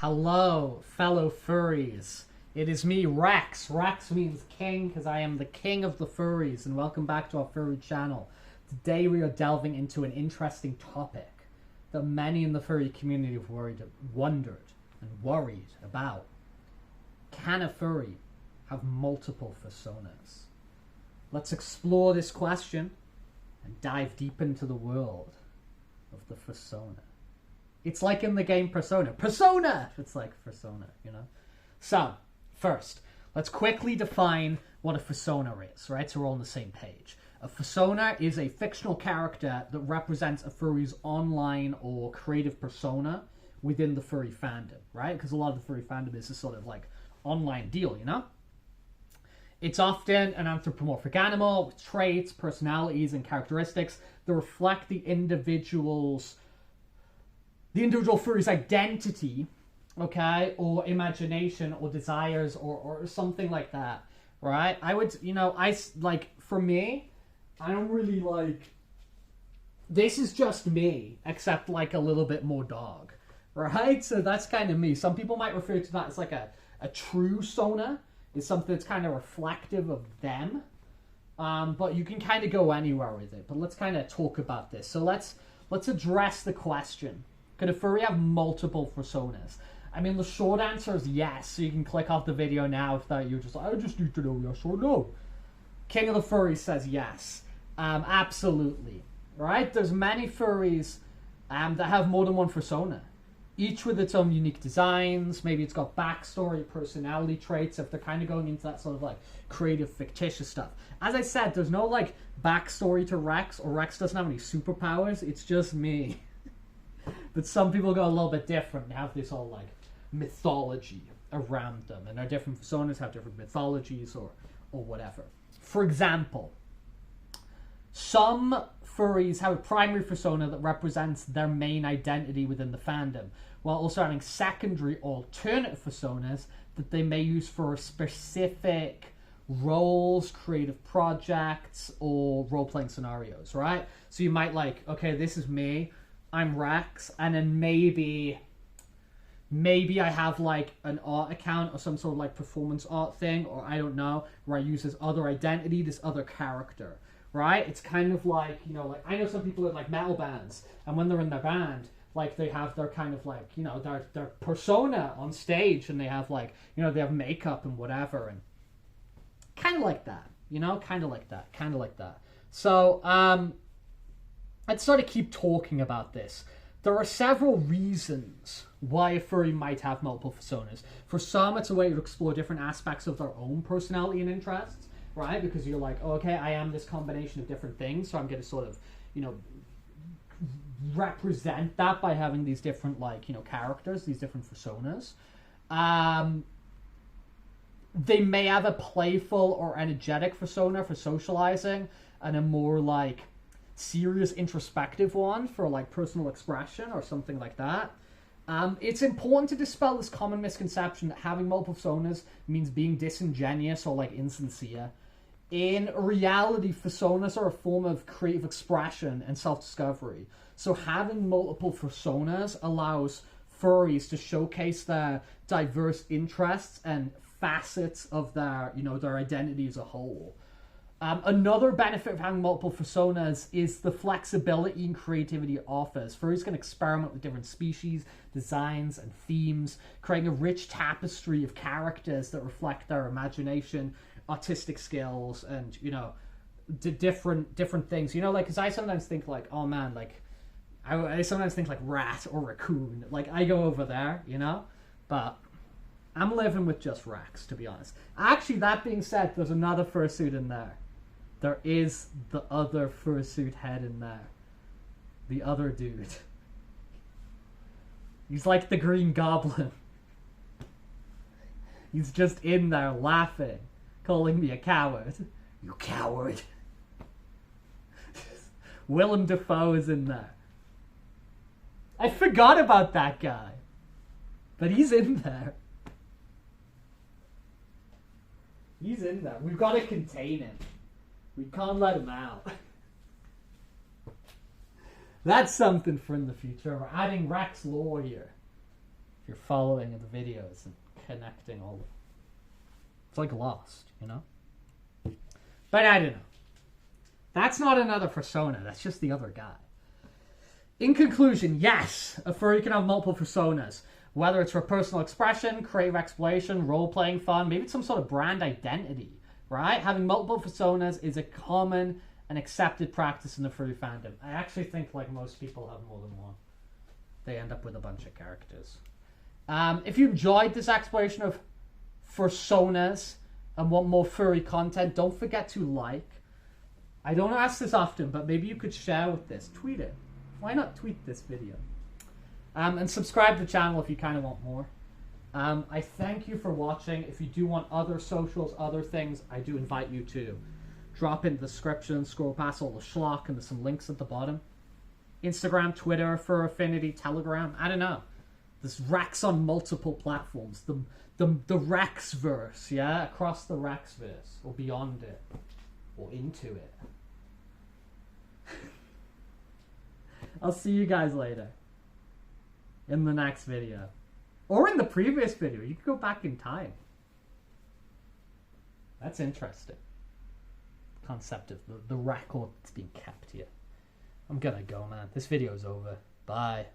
Hello, fellow furries. It is me, Rex. Rex means king because I am the king of the furries, and welcome back to our furry channel. Today we are delving into an interesting topic that many in the furry community have wondered and worried about. Can a furry have multiple Fursonas? Let's explore this question and dive deep into the world of the Fursona. It's like in the game Persona. Persona! It's like Fursona, you know? So, first, let's quickly define what a Fursona is, right? So we're all on the same page. A Fursona is a fictional character that represents a furry's online or creative persona within the furry fandom, right? Because a lot of the furry fandom is a sort of like online deal, you know? It's often an anthropomorphic animal with traits, personalities, and characteristics that reflect the individual furry's identity, okay, or imagination, or desires, or something like that, right? For me, I don't really like, this is just me, except like a little bit more dog, right? So that's kind of me. Some people might refer to that as like a true sona, is something that's kind of reflective of them, but you can kind of go anywhere with it. But let's kind of talk about this. So let's address the question. Could a furry have multiple Fursonas? I mean, the short answer is yes. So you can click off the video now if that you're just like, I just need to know yes or no. King of the Furries says yes. Absolutely. Right? There's many furries that have more than one Fursona. Each with its own unique designs. Maybe it's got backstory, personality traits, if they're kind of going into that sort of like creative, fictitious stuff. As I said, there's no like backstory to Rex, or Rex doesn't have any superpowers. It's just me. But some people go a little bit different and have this whole like mythology around them, and their different Fursonas have different mythologies or whatever. For example, some furries have a primary Fursona that represents their main identity within the fandom, while also having secondary alternate Fursonas that they may use for specific roles, creative projects, or role-playing scenarios, right? So you might like, okay, this is me, I'm Rex, and then maybe I have like an art account or some sort of like performance art thing, or I don't know, where I use this other identity, this other character, right? It's kind of like, you know, like I know some people in like metal bands, and when they're in their band, like they have their kind of like, you know, their persona on stage, and they have like, you know, they have makeup and whatever, and kind of like that, you know, kind of like that. So, let's sort of keep talking about this. There are several reasons why a furry might have multiple Fursonas. For some, it's a way to explore different aspects of their own personality and interests, right? Because you're like, oh, okay, I am this combination of different things, so I'm going to sort of, you know, represent that by having these different, like, you know, characters, these different Fursonas. They may have a playful or energetic Fursona for socializing, and a more, like, serious introspective one for like personal expression or something like that. It's important to dispel this common misconception that having multiple Fursonas means being disingenuous or like insincere. In reality, Fursonas are a form of creative expression and self-discovery. So having multiple Fursonas allows furries to showcase their diverse interests and facets of their, you know, their identity as a whole. Another benefit of having multiple Fursonas is the flexibility and creativity it offers. Furries can experiment with different species, designs, and themes, creating a rich tapestry of characters that reflect their imagination, artistic skills, and, you know, different things. You know, like, because I sometimes think like, oh man, like, I sometimes think like rat or raccoon. Like, I go over there, you know? But I'm living with just Rex, to be honest. Actually, that being said, there's another fursuit in there. There is the other fursuit head in there. The other dude. He's like the Green Goblin. He's just in there laughing, calling me a coward. You coward. Willem Dafoe is in there. I forgot about that guy. But he's in there. He's in there. We've got to contain him. We can't let him out. That's something for in the future. We're adding Rex lore here. If you're following the videos and connecting all of them. It's like Lost, you know? But I don't know. That's not another Fursona. That's just the other guy. In conclusion, yes, a furry can have multiple personas. Whether it's for personal expression, creative exploration, role-playing fun, maybe it's some sort of brand identity, right? Having multiple personas is a common and accepted practice in the furry fandom. I actually think like most people have more than one. They end up with a bunch of characters. If you enjoyed this exploration of Fursonas and want more furry content, don't forget to like. I don't ask this often, but maybe you could share with this. Tweet it. Why not tweet this video? And subscribe to the channel if you kind of want more. I thank you for watching. If you do want other socials, other things, I do invite you to drop in the description, scroll past all the schlock, and there's some links at the bottom. Instagram, Twitter, Fur Affinity, Telegram, I don't know. There's Rex on multiple platforms. The Rexverse, yeah? Across the Rexverse, or beyond it, or into it. I'll see you guys later. In the next video. Or in the previous video. You can go back in time. That's interesting. Concept of the record that's being kept here. I'm gonna go, man. This video's over. Bye.